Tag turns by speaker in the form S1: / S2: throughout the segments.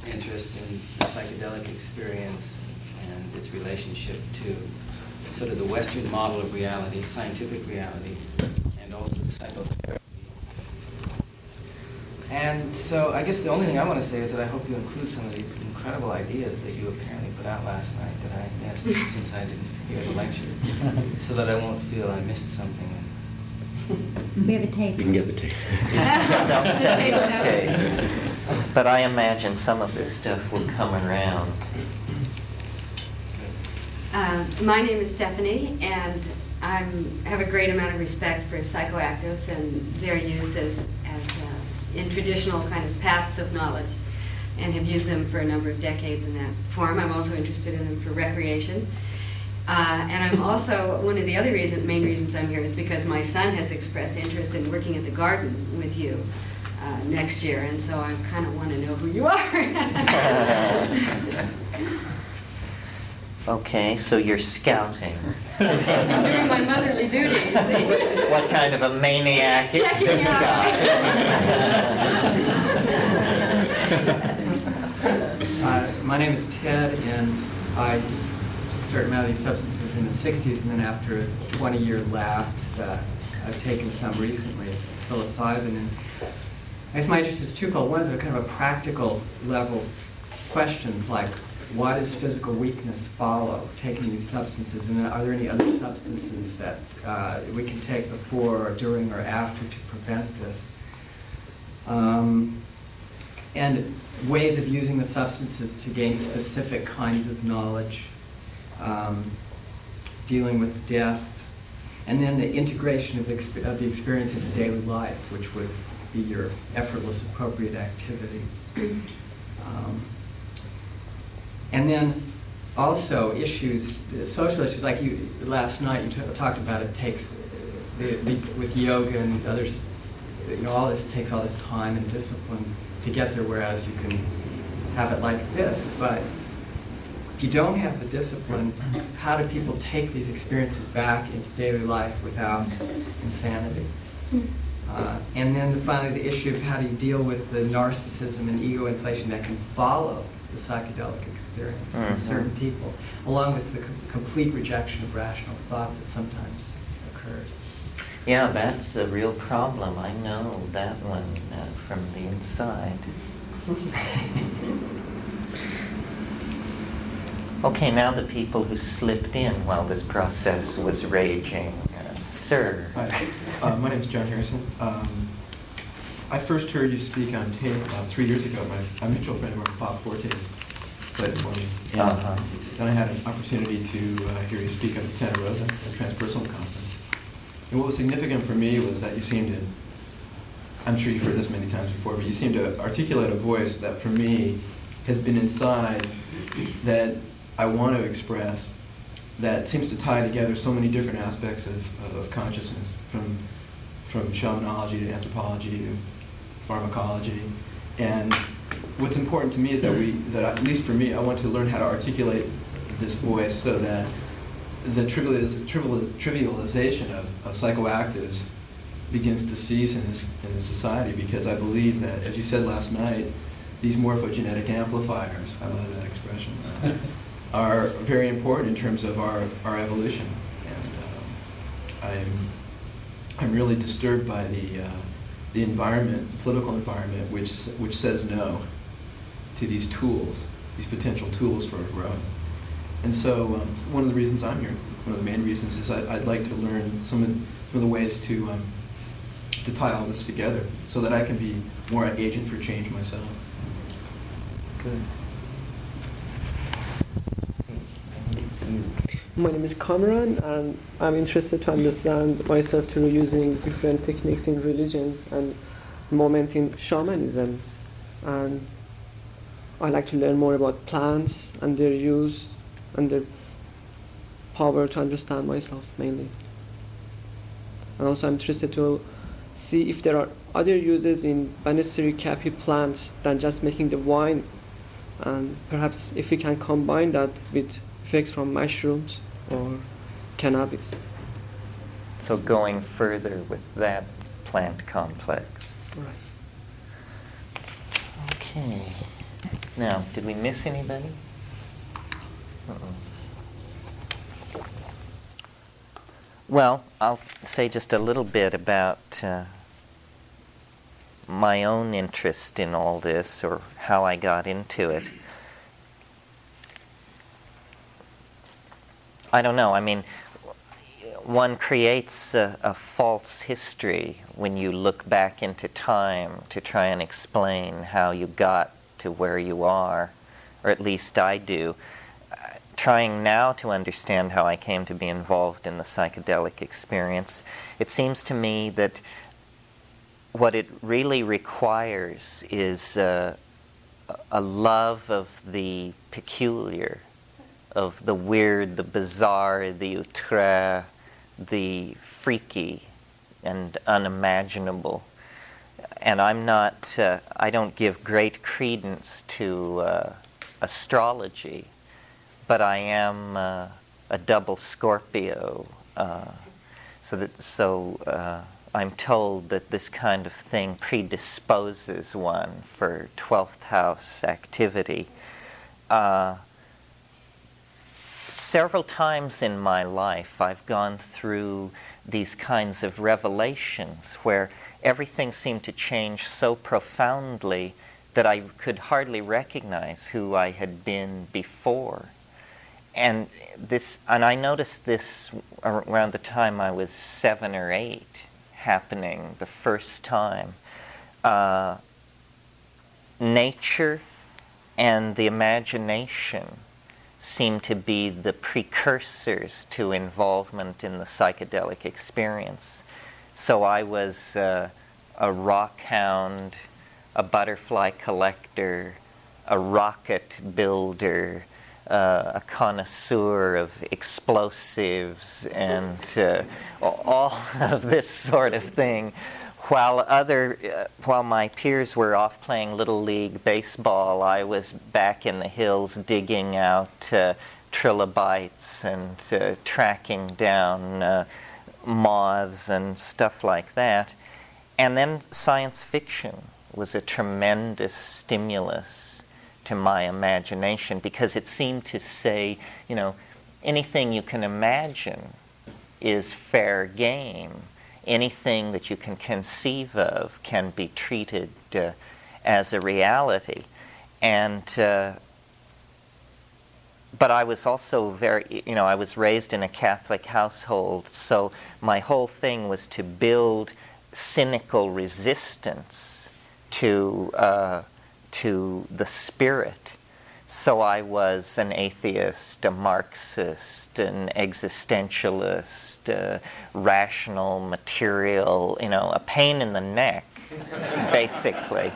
S1: interest in the psychedelic experience and its relationship to sort of the Western model of reality, scientific reality, and also psychotherapy. And so I guess the only thing I want to say is that I hope you include some of these incredible ideas that you apparently put out last night that I missed since I didn't hear the lecture, so that I won't feel I missed something.
S2: We have a tape.
S3: You can get the tape.
S4: They'll send you the tape. But I imagine some of this stuff will come around.
S5: My name is Stephanie, and I have a great amount of respect for psychoactives and their use as in traditional kind of paths of knowledge, and have used them for a number of decades in that form. I'm also interested in them for recreation. And I'm also, one of the other main reasons I'm here is because my son has expressed interest in working at the garden with you next year, and so I kind of want to know who you are.
S4: Okay, so you're scouting.
S5: I'm doing my motherly duties.
S4: What kind of a maniac is this guy?
S6: My name is Ted, and I took a certain amount of these substances in the 60s, and then after a 20-year lapse, I've taken some recently, psilocybin. And I guess my interest is twofold. One is a kind of a practical level questions like, why does physical weakness follow taking these substances? And are there any other substances that we can take before or during or after to prevent this? And ways of using the substances to gain specific kinds of knowledge, dealing with death, and then the integration of the experience into daily life, which would be your effortless, appropriate activity. And then also issues, social issues, like you last night you talked about. It takes with yoga and these others, all this takes all this time and discipline to get there. Whereas you can have it like this, but if you don't have the discipline, how do people take these experiences back into daily life without insanity? And then finally, the issue of how do you deal with the narcissism and ego inflation that can follow the psychedelic experience in certain people, along with the complete rejection of rational thought that sometimes occurs.
S4: Yeah, that's a real problem. I know that one from the inside. Okay, now the people who slipped in while this process was raging. Sir.
S7: Hi, my name is John Harrison. I first heard you speak on tape 3 years ago. My mutual friend of ours, Bob Fortes, played it for me. And then I had an opportunity to hear you speak at the Santa Rosa, the Transpersonal Conference. And what was significant for me was that you seemed to, I'm sure you've heard this many times before, but you seemed to articulate a voice that for me has been inside, that I want to express, that seems to tie together so many different aspects of consciousness, from shamanology to anthropology to pharmacology. And what's important to me is that at least for me, I want to learn how to articulate this voice so that the trivialization of psychoactives begins to cease in this society, because I believe that, as you said last night, these morphogenetic amplifiers, I love that expression, are very important in terms of our evolution. And I'm really disturbed by the environment, the political environment, which says no to these tools, these potential tools for growth. And so one of the reasons I'm here, one of the main reasons, is I'd like to learn some of the ways to tie all this together so that I can be more an agent for change myself.
S4: Good.
S8: My name is Cameron, and I'm interested to understand myself through using different techniques in religions and moment in shamanism. And I like to learn more about plants and their use and their power to understand myself mainly. And also I'm interested to see if there are other uses in Baniseri Kapi plants than just making the wine, and perhaps if we can combine that with effects from mushrooms or cannabis.
S4: So going further with that plant complex.
S8: Right.
S4: Okay. Now, did we miss anybody? Well, I'll say just a little bit about my own interest in all this, or how I got into it. I don't know. I mean, one creates a false history when you look back into time to try and explain how you got to where you are, or at least I do. Trying now to understand how I came to be involved in the psychedelic experience, it seems to me that what it really requires is a love of the peculiar, of the weird, the bizarre, the outre, the freaky and unimaginable. And I'm not, I don't give great credence to astrology, but I am a double Scorpio. So I'm told that this kind of thing predisposes one for 12th house activity. Several times in my life I've gone through these kinds of revelations where everything seemed to change so profoundly that I could hardly recognize who I had been before. And I noticed this around the time I was 7 or 8, happening the first time. Nature and the imagination seem to be the precursors to involvement in the psychedelic experience. So I was a rock hound, a butterfly collector, a rocket builder, a connoisseur of explosives, and all of this sort of thing, while my peers were off playing Little League baseball, I was back in the hills digging out trilobites and tracking down moths and stuff like that. And then science fiction was a tremendous stimulus to my imagination, because it seemed to say, you know, anything you can imagine is fair game. Anything that you can conceive of can be treated as a reality. And but I was also I was raised in a Catholic household, so my whole thing was to build cynical resistance to the spirit. So I was an atheist, a Marxist, an existentialist, rational, material, a pain in the neck, basically.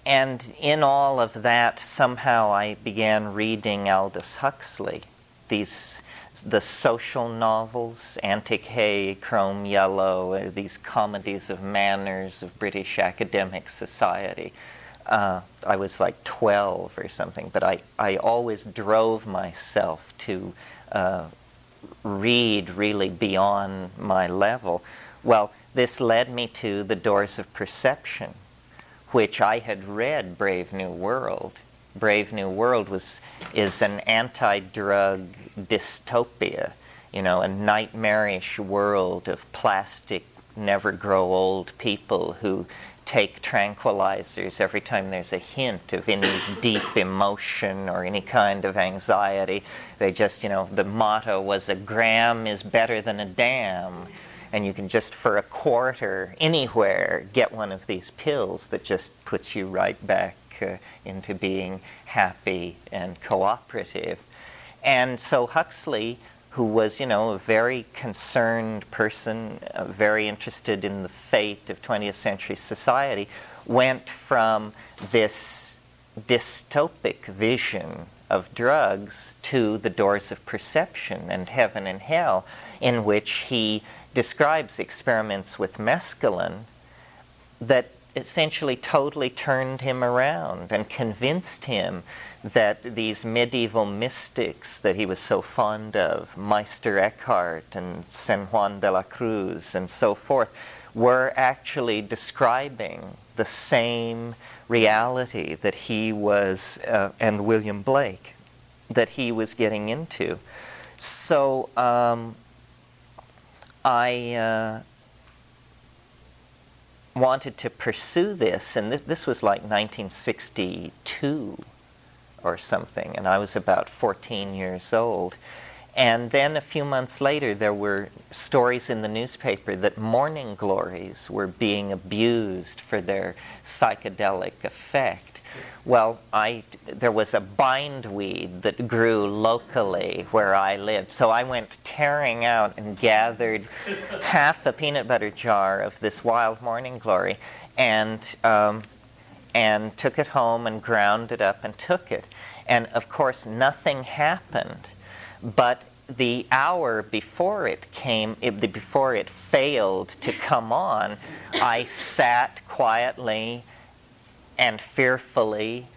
S4: And in all of that, somehow I began reading Aldous Huxley, the social novels, Antic Hay, Chrome Yellow, these comedies of manners of British academic society. I was like 12 or something, but I always drove myself to read really beyond my level. Well, this led me to The Doors of Perception, which I had read Brave New World. Brave New World is an anti-drug dystopia, a nightmarish world of plastic, never-grow-old people who take tranquilizers every time there's a hint of any deep emotion or any kind of anxiety. They just, the motto was a gram is better than a dam. And you can just, for a quarter, anywhere, get one of these pills that just puts you right back into being happy and cooperative. And so Huxley, who was, a very concerned person, very interested in the fate of 20th century society, went from this dystopic vision of drugs to The Doors of Perception and Heaven and Hell, in which he describes experiments with mescaline that essentially totally turned him around and convinced him that these medieval mystics that he was so fond of, Meister Eckhart and San Juan de la Cruz and so forth, were actually describing the same reality that he was, and William Blake, that he was getting into. So I wanted to pursue this, and this was like 1962 or something, and I was about 14 years old. And then a few months later, there were stories in the newspaper that morning glories were being abused for their psychedelic effect. Well, there was a bindweed that grew locally where I lived, so I went tearing out and gathered half a peanut butter jar of this wild morning glory and took it home and ground it up and took it. And of course, nothing happened. But the hour before it before it failed to come on, I sat quietly and fearfully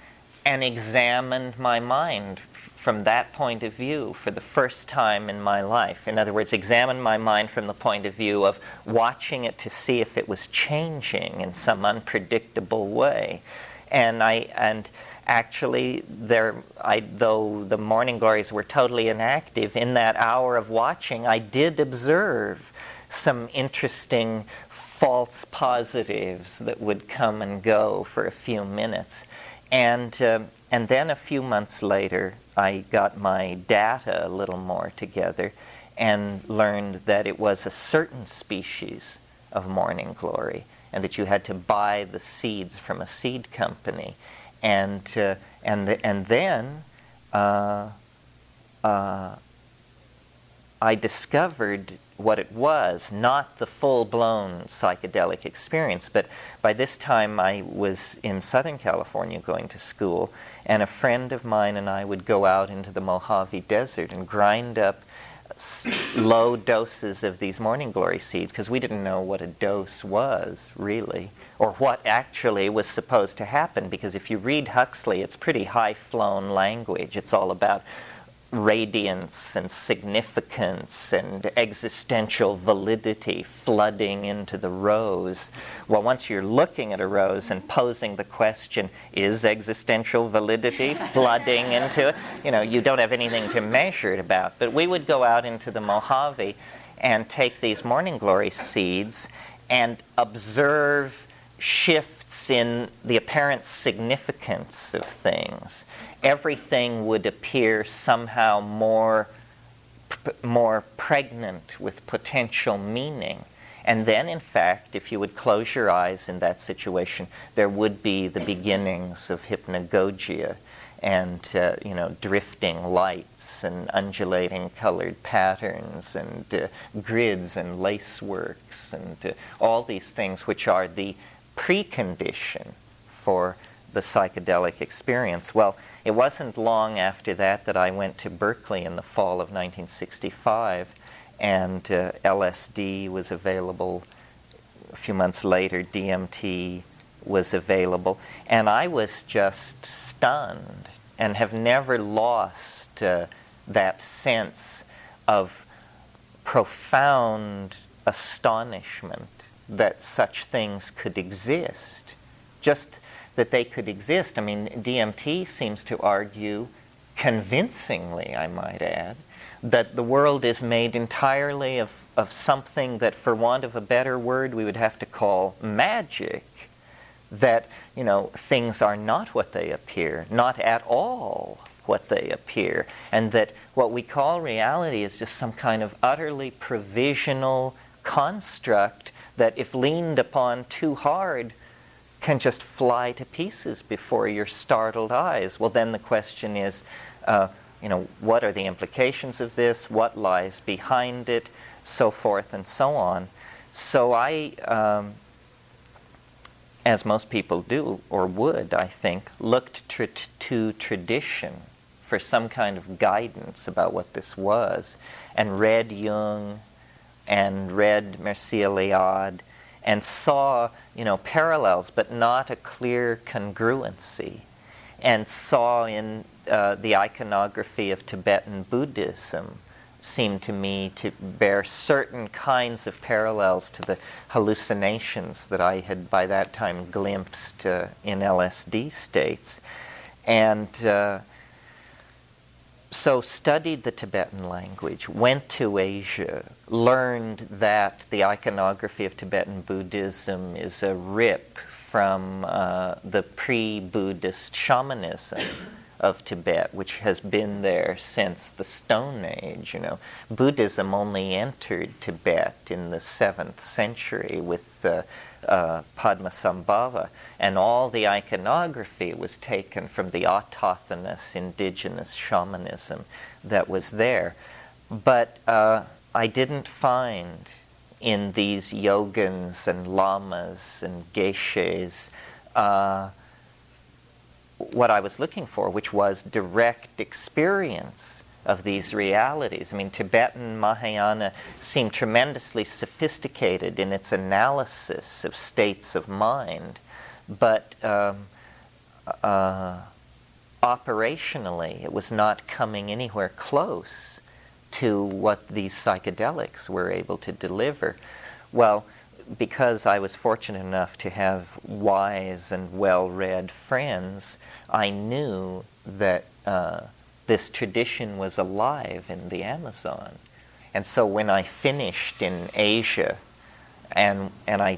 S4: and examined my mind from that point of view for the first time in my life. In other words, examined my mind from the point of view of watching it to see if it was changing in some unpredictable way. And actually, though the morning glories were totally inactive, in that hour of watching, I did observe some interesting false positives that would come and go for a few minutes. And then a few months later, I got my data a little more together and learned that it was a certain species of morning glory, and that you had to buy the seeds from a seed company. And then I discovered what it was, not the full-blown psychedelic experience, but by this time I was in Southern California going to school, and a friend of mine and I would go out into the Mojave Desert and grind up low doses of these morning glory seeds, because we didn't know what a dose was, really, or what actually was supposed to happen, because if you read Huxley, it's pretty high-flown language. It's all about radiance and significance and existential validity flooding into the rose. Well, once you're looking at a rose and posing the question, is existential validity flooding into it? You don't have anything to measure it about. But we would go out into the Mojave and take these morning glory seeds and observe shifts in the apparent significance of things. Everything would appear somehow more pregnant with potential meaning. And then, in fact, if you would close your eyes in that situation, there would be the beginnings of hypnagogia and, drifting lights and undulating colored patterns and grids and laceworks and all these things which are the precondition for the psychedelic experience. Well, it wasn't long after that I went to Berkeley in the fall of 1965, and LSD was available. A few months later, DMT was available, and I was just stunned and have never lost that sense of profound astonishment that such things could exist. Just that they could exist. I mean, DMT seems to argue, convincingly, I might add, that the world is made entirely of something that, for want of a better word, we would have to call magic. That, things are not what they appear, not at all what they appear, and that what we call reality is just some kind of utterly provisional construct that, if leaned upon too hard, can just fly to pieces before your startled eyes. Well, then the question is, what are the implications of this? What lies behind it? So forth and so on. So I, as most people do, or would, I think, looked to tradition for some kind of guidance about what this was, and read Jung, and read Mircea Eliade, and saw, parallels, but not a clear congruency, and saw in the iconography of Tibetan Buddhism seemed to me to bear certain kinds of parallels to the hallucinations that I had by that time glimpsed in LSD states. And so studied the Tibetan language, went to Asia, learned that the iconography of Tibetan Buddhism is a rip from the pre-Buddhist shamanism of Tibet, which has been there since the Stone Age. You know, Buddhism only entered Tibet in the 7th century with Padmasambhava, and all the iconography was taken from the autochthonous indigenous shamanism that was there. But I didn't find in these yogins and lamas and geshes what I was looking for, which was direct experience of these realities. I mean, Tibetan Mahayana seemed tremendously sophisticated in its analysis of states of mind, but operationally it was not coming anywhere close to what these psychedelics were able to deliver. Well, because I was fortunate enough to have wise and well-read friends, I knew that this tradition was alive in the Amazon. And so when I finished in Asia, and I,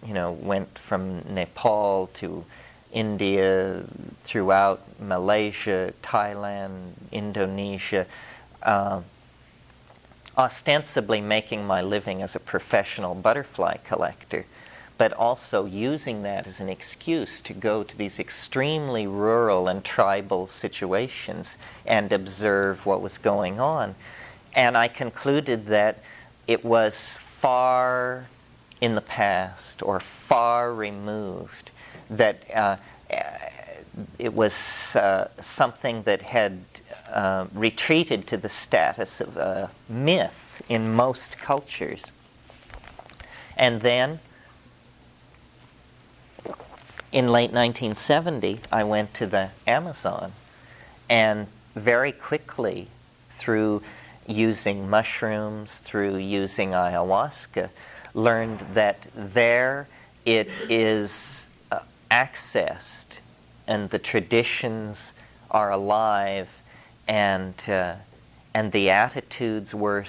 S4: you know, went from Nepal to India, throughout Malaysia, Thailand, Indonesia, ostensibly making my living as a professional butterfly collector, but also using that as an excuse to go to these extremely rural and tribal situations and observe what was going on. And I concluded that it was far in the past or far removed, that it was something that had retreated to the status of a myth in most cultures. And then, in late 1970, I went to the Amazon, and very quickly, through using mushrooms, through using ayahuasca, learned that there it is accessed, and the traditions are alive, and the attitudes were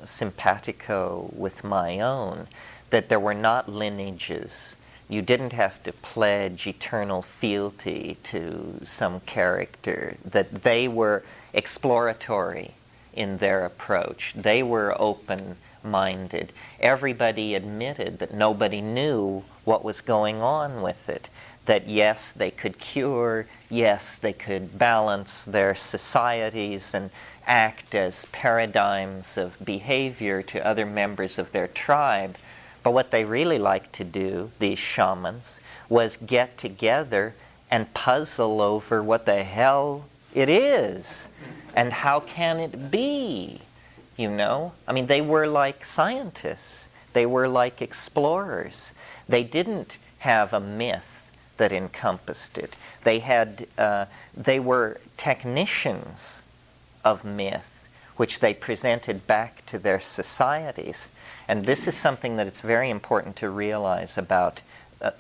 S4: simpatico with my own, that there were not lineages. You didn't have to pledge eternal fealty to some character, that they were exploratory in their approach. They were open-minded. Everybody admitted that nobody knew what was going on with it, that yes, they could cure, yes, they could balance their societies and act as paradigms of behavior to other members of their tribe. But what they really liked to do, these shamans, was get together and puzzle over what the hell it is and how can it be, you know? I mean, they were like scientists. They were like explorers. They didn't have a myth that encompassed it. They were technicians of myth, which they presented back to their societies. And this is something that it's very important to realize about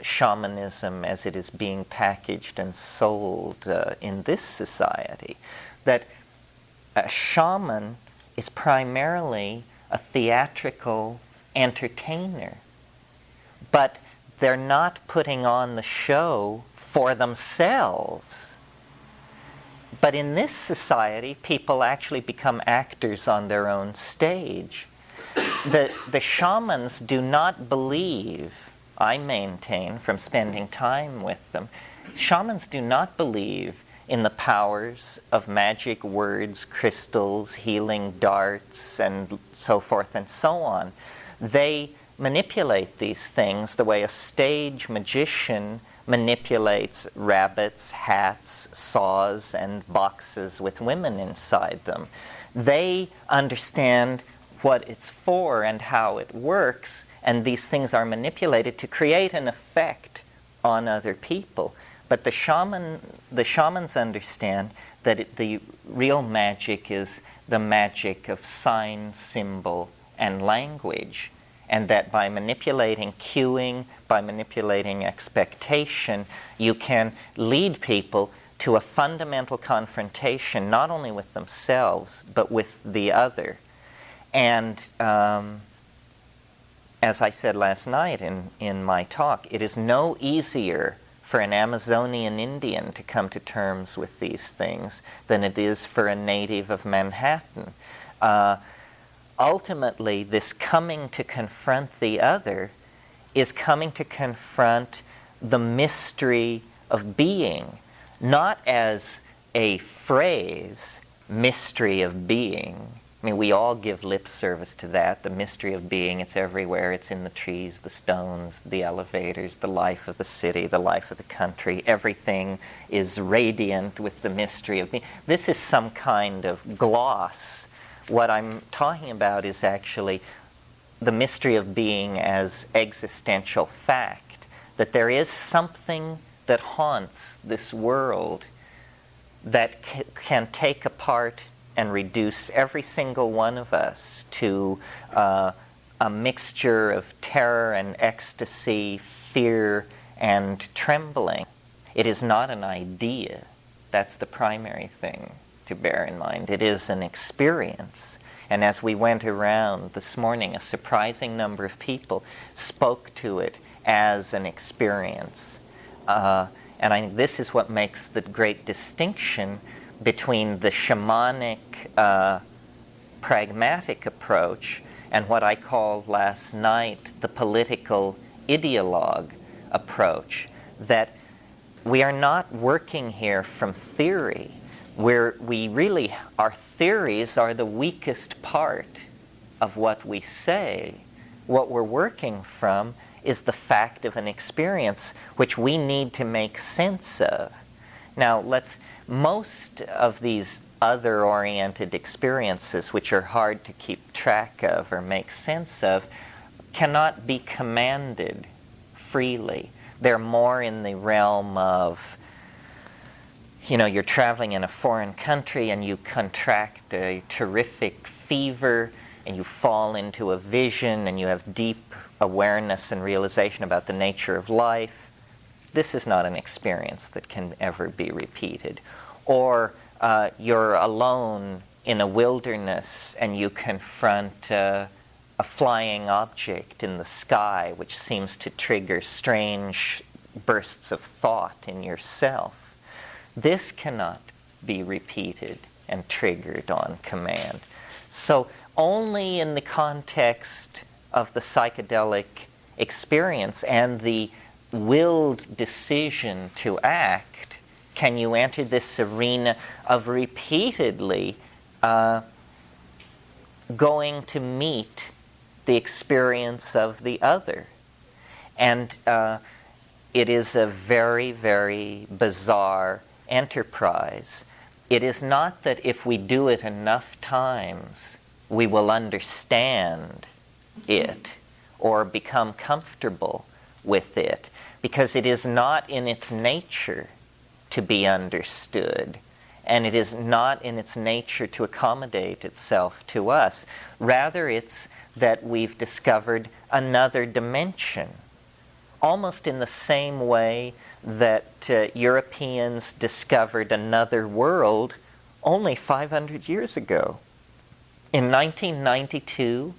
S4: shamanism as it is being packaged and sold in this society, that a shaman is primarily a theatrical entertainer, but they're not putting on the show for themselves. But in this society, people actually become actors on their own stage. The shamans do not believe, I maintain from spending time with them, shamans do not believe in the powers of magic words, crystals, healing darts, and so forth and so on. They manipulate these things the way a stage magician manipulates rabbits, hats, saws, and boxes with women inside them. They understand what it's for and how it works, and these things are manipulated to create an effect on other people. But the shamans understand that the real magic is the magic of sign, symbol, and language, and that by manipulating cueing, by manipulating expectation, you can lead people to a fundamental confrontation, not only with themselves, but with the other. And as I said last night in my talk, it is no easier for an Amazonian Indian to come to terms with these things than it is for a native of Manhattan. Ultimately, this coming to confront the other is coming to confront the mystery of being, not as a phrase, mystery of being. I mean, we all give lip service to that, the mystery of being. It's everywhere. It's in the trees, the stones, the elevators, the life of the city, the life of the country. Everything is radiant with the mystery of being. This is some kind of gloss. What I'm talking about is actually the mystery of being as existential fact, that there is something that haunts this world that can take apart and reduce every single one of us to a mixture of terror and ecstasy, fear and trembling. It is not an idea. That's the primary thing to bear in mind. It is an experience. And as we went around this morning, a surprising number of people spoke to it as an experience. And I think this is what makes the great distinction between the shamanic, pragmatic approach and what I called last night the political ideologue approach. That we are not working here from theory. Our theories are the weakest part of what we say. What we're working from is the fact of an experience which we need to make sense of. Now, most of these other-oriented experiences, which are hard to keep track of or make sense of, cannot be commanded freely. They're more in the realm of, you're traveling in a foreign country and you contract a terrific fever and you fall into a vision and you have deep awareness and realization about the nature of life. This is not an experience that can ever be repeated. Or you're alone in a wilderness and you confront a flying object in the sky which seems to trigger strange bursts of thought in yourself. This cannot be repeated and triggered on command. So only in the context of the psychedelic experience and the willed decision to act can you enter this arena of repeatedly going to meet the experience of the other. And it is a very, very bizarre enterprise. It is not that if we do it enough times, we will understand it or become comfortable with it, because it is not in its nature to be understood, and it is not in its nature to accommodate itself to us. Rather, it's that we've discovered another dimension, almost in the same way that Europeans discovered another world only 500 years ago. In 1992,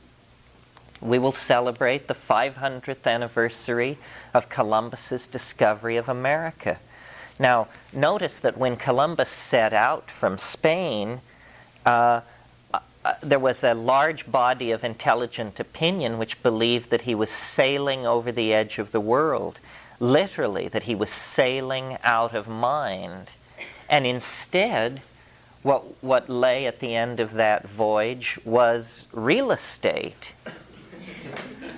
S4: we will celebrate the 500th anniversary of Columbus's discovery of America. Now, notice that when Columbus set out from Spain, there was a large body of intelligent opinion which believed that he was sailing over the edge of the world, literally, that he was sailing out of mind. And instead, what lay at the end of that voyage was real estate.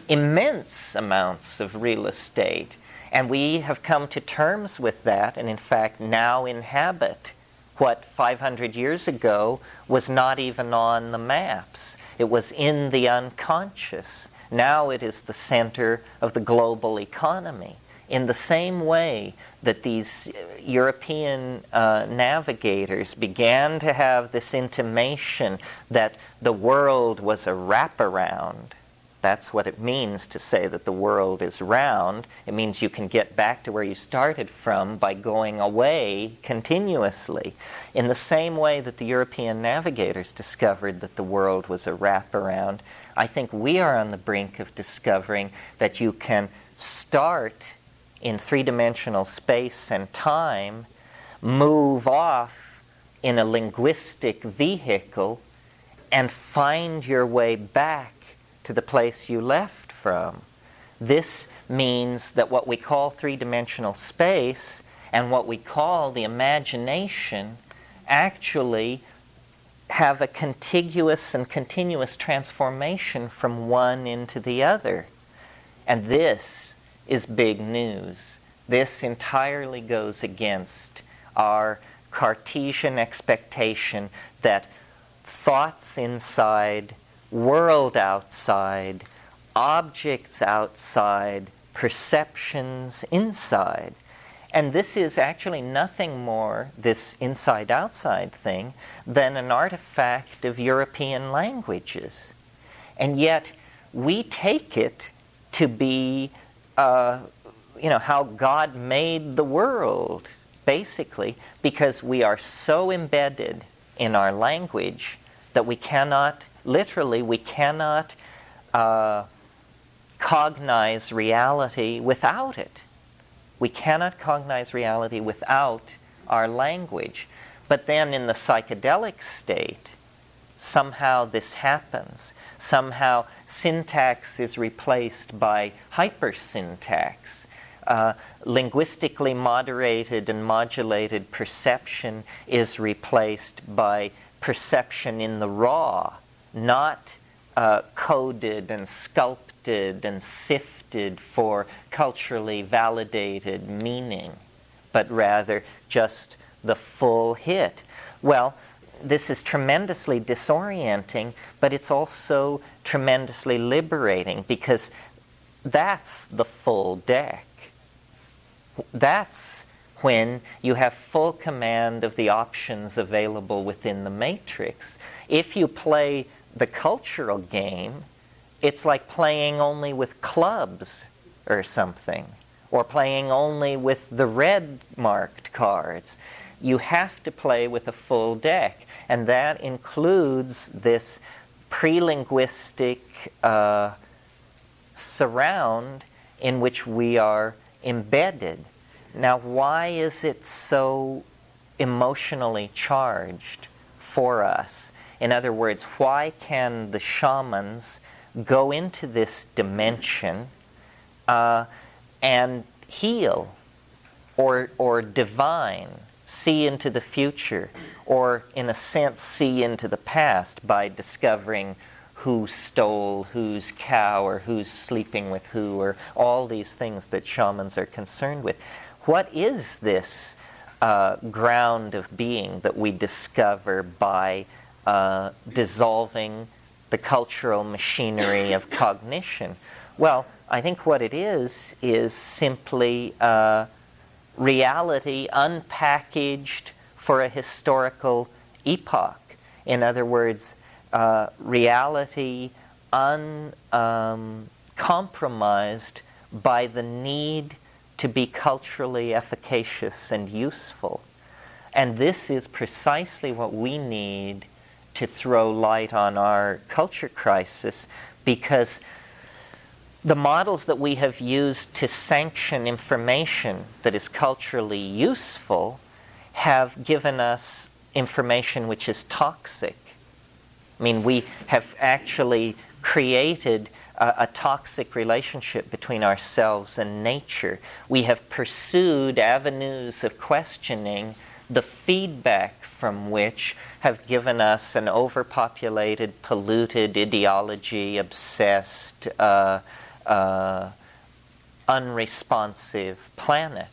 S4: Immense amounts of real estate. And we have come to terms with that, and in fact now inhabit what 500 years ago was not even on the maps. It was in the unconscious. Now it is the center of the global economy. in the same way that these European navigators began to have this intimation that the world was a wraparound. That's what it means to say that the world is round. It means you can get back to where you started from by going away continuously. In the same way that the European navigators discovered that the world was a wraparound, I think we are on the brink of discovering that you can start in three-dimensional space and time, move off in a linguistic vehicle, and find your way back to the place you left from. This means that what we call three-dimensional space and what we call the imagination actually have a contiguous and continuous transformation from one into the other. And this is big news. This entirely goes against our Cartesian expectation that thoughts inside, world outside, objects outside, perceptions inside. And this is actually nothing more, this inside-outside thing, than an artifact of European languages. And yet, we take it to be, how God made the world, basically, because we are so embedded in our language that we cannot, literally, we cannot cognize reality without it. We cannot cognize reality without our language. But then in the psychedelic state, somehow this happens. Somehow syntax is replaced by hypersyntax. Linguistically moderated and modulated perception is replaced by perception in the raw, not coded and sculpted and sifted for culturally validated meaning, but rather just the full hit. Well, this is tremendously disorienting, but it's also tremendously liberating, because that's the full deck. That's when you have full command of the options available within the matrix. If you play the cultural game, it's like playing only with clubs or something, or playing only with the red marked cards. You have to play with a full deck, and that includes this pre-linguistic surround in which we are embedded. Now, why is it so emotionally charged for us? In other words, why can the shamans go into this dimension and heal or divine, see into the future, or in a sense see into the past by discovering who stole whose cow or who's sleeping with who, or all these things that shamans are concerned with? What is this ground of being that we discover by dissolving the cultural machinery of cognition? Well, I think what it is simply reality unpackaged for a historical epoch. In other words, reality uncompromised by the need to be culturally efficacious and useful. And this is precisely what we need to throw light on our culture crisis, because the models that we have used to sanction information that is culturally useful have given us information which is toxic. I mean, we have actually created a toxic relationship between ourselves and nature. We have pursued avenues of questioning, the feedback from which have given us an overpopulated, polluted, ideology-obsessed, unresponsive planet.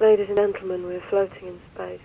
S3: Ladies and gentlemen, we're floating in space.